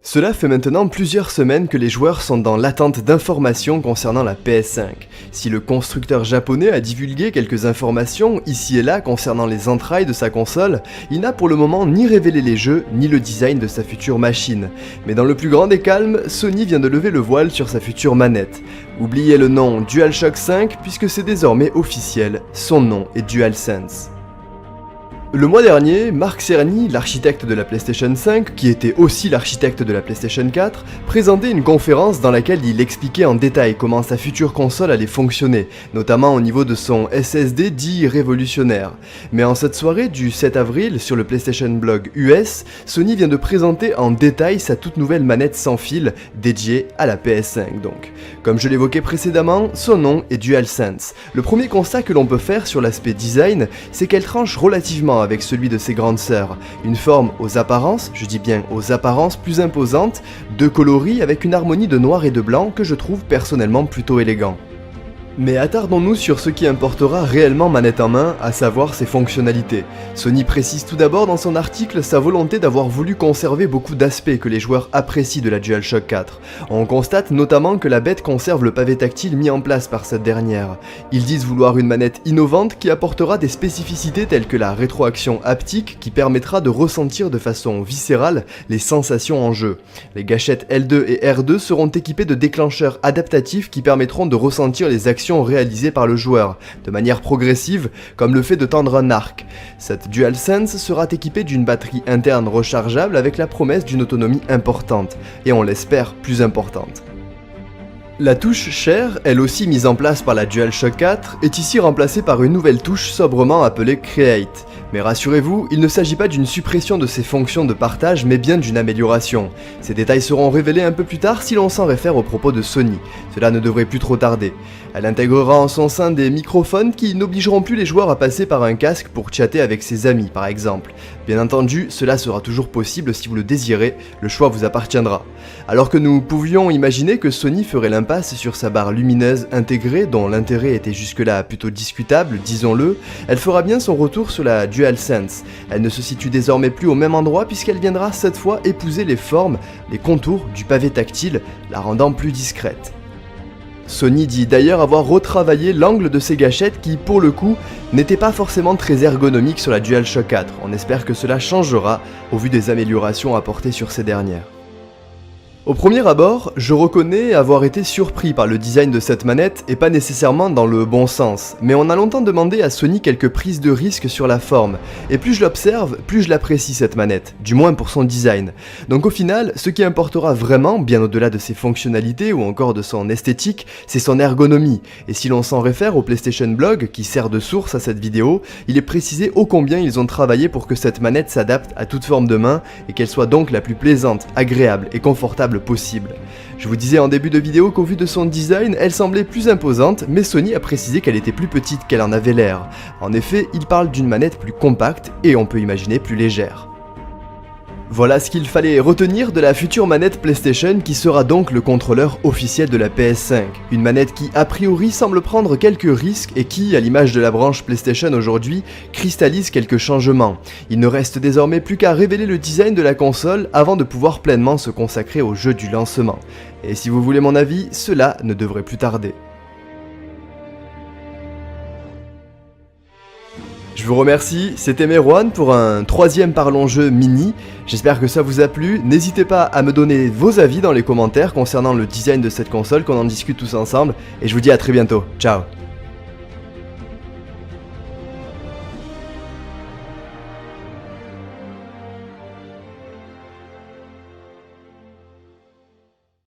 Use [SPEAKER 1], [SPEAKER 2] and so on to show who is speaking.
[SPEAKER 1] Cela fait maintenant plusieurs semaines que les joueurs sont dans l'attente d'informations concernant la PS5. Si le constructeur japonais a divulgué quelques informations ici et là concernant les entrailles de sa console, il n'a pour le moment ni révélé les jeux ni le design de sa future machine. Mais dans le plus grand des calmes, Sony vient de lever le voile sur sa future manette. Oubliez le nom DualShock 5 puisque c'est désormais officiel, son nom est DualSense. Le mois dernier, Marc Cerny, l'architecte de la PlayStation 5, qui était aussi l'architecte de la PlayStation 4, présentait une conférence dans laquelle il expliquait en détail comment sa future console allait fonctionner, notamment au niveau de son SSD dit révolutionnaire. Mais en cette soirée du 7 avril, sur le PlayStation Blog US, Sony vient de présenter en détail sa toute nouvelle manette sans fil, dédiée à la PS5 donc. Comme je l'évoquais précédemment, son nom est DualSense. Le premier constat que l'on peut faire sur l'aspect design, c'est qu'elle tranche relativement avec celui de ses grandes sœurs. Une forme aux apparences, je dis bien aux apparences plus imposantes, deux coloris avec une harmonie de noir et de blanc que je trouve personnellement plutôt élégant. Mais attardons-nous sur ce qui importera réellement manette en main, à savoir ses fonctionnalités. Sony précise tout d'abord dans son article sa volonté d'avoir voulu conserver beaucoup d'aspects que les joueurs apprécient de la DualShock 4. On constate notamment que la bête conserve le pavé tactile mis en place par cette dernière. Ils disent vouloir une manette innovante qui apportera des spécificités telles que la rétroaction haptique qui permettra de ressentir de façon viscérale les sensations en jeu. Les gâchettes L2 et R2 seront équipées de déclencheurs adaptatifs qui permettront de ressentir les actions réalisées par le joueur, de manière progressive, comme le fait de tendre un arc. Cette DualSense sera équipée d'une batterie interne rechargeable avec la promesse d'une autonomie importante, et on l'espère plus importante. La touche Share, elle aussi mise en place par la DualShock 4, est ici remplacée par une nouvelle touche sobrement appelée Create. Mais rassurez-vous, il ne s'agit pas d'une suppression de ses fonctions de partage, mais bien d'une amélioration. Ces détails seront révélés un peu plus tard si l'on s'en réfère aux propos de Sony. Cela ne devrait plus trop tarder. Elle intégrera en son sein des microphones qui n'obligeront plus les joueurs à passer par un casque pour chatter avec ses amis, par exemple. Bien entendu, cela sera toujours possible si vous le désirez, le choix vous appartiendra. Alors que nous pouvions imaginer que Sony ferait l'impasse sur sa barre lumineuse intégrée, dont l'intérêt était jusque-là plutôt discutable, disons-le, elle fera bien son retour sur la DualSense. Elle ne se situe désormais plus au même endroit puisqu'elle viendra cette fois épouser les formes, les contours du pavé tactile, la rendant plus discrète. Sony dit d'ailleurs avoir retravaillé l'angle de ses gâchettes qui, pour le coup, n'était pas forcément très ergonomique sur la DualShock 4. On espère que cela changera au vu des améliorations apportées sur ces dernières. Au premier abord, je reconnais avoir été surpris par le design de cette manette et pas nécessairement dans le bon sens, mais on a longtemps demandé à Sony quelques prises de risque sur la forme, et plus je l'observe, plus je l'apprécie cette manette, du moins pour son design. Donc au final, ce qui importera vraiment, bien au-delà de ses fonctionnalités ou encore de son esthétique, c'est son ergonomie, et si l'on s'en réfère au PlayStation Blog, qui sert de source à cette vidéo, il est précisé ô combien ils ont travaillé pour que cette manette s'adapte à toute forme de main, et qu'elle soit donc la plus plaisante, agréable et confortable possible. Je vous disais en début de vidéo qu'au vu de son design, elle semblait plus imposante, mais Sony a précisé qu'elle était plus petite qu'elle en avait l'air. En effet, il parle d'une manette plus compacte et on peut imaginer plus légère. Voilà ce qu'il fallait retenir de la future manette PlayStation qui sera donc le contrôleur officiel de la PS5. Une manette qui a priori semble prendre quelques risques et qui, à l'image de la branche PlayStation aujourd'hui, cristallise quelques changements. Il ne reste désormais plus qu'à révéler le design de la console avant de pouvoir pleinement se consacrer au jeu du lancement. Et si vous voulez mon avis, cela ne devrait plus tarder. Je vous remercie, c'était Merwan pour un troisième Parlons Jeux mini. J'espère que ça vous a plu. N'hésitez pas à me donner vos avis dans les commentaires concernant le design de cette console, qu'on en discute tous ensemble. Et je vous dis à très bientôt. Ciao.